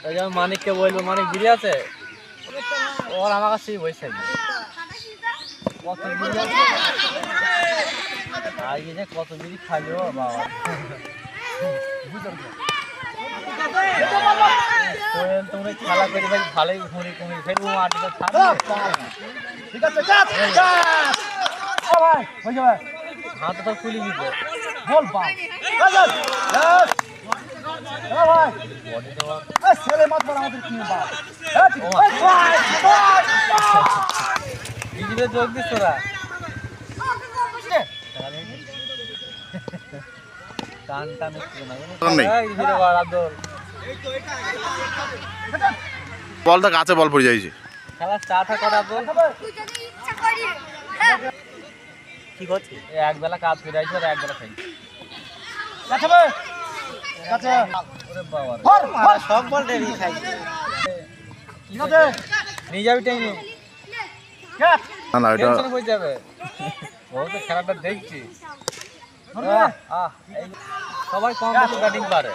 ওই যে মানিককে বলবো, মানিক বিড়ি আছে, ওর আমার কাছেই বসে কত বিড়ি আছে, আগে যে কত বিড়ি খাইলো বাবা। তোমরা খেলা করে ভাই ভালোই ঘুরি কমে ফের ও মাটিতে থাকবে। ঠিক আছে ভাই হয়ে যাবে। হাত তো খুলে দিবে বল ভাই ভাই বডি দেওয়া ছেলে মাত পর আমাদের কি বাপ বিজিবে যোগ দিস তোরা। টান টান বলটা কাছে বল পড়ে যাইছে। খেলা স্টার্ট করা বল কি করছি, এক বেলা কাজ করে আইছি আর এক বেলা খাই। ওরে বাবা সব বল রেডি খাই নিয়ে যাবি টাইমে না না এটা টেনশন হয়ে যাবে। ও তো খেলাটা দেখছি। সবাই কম ব্যাটিং পারে।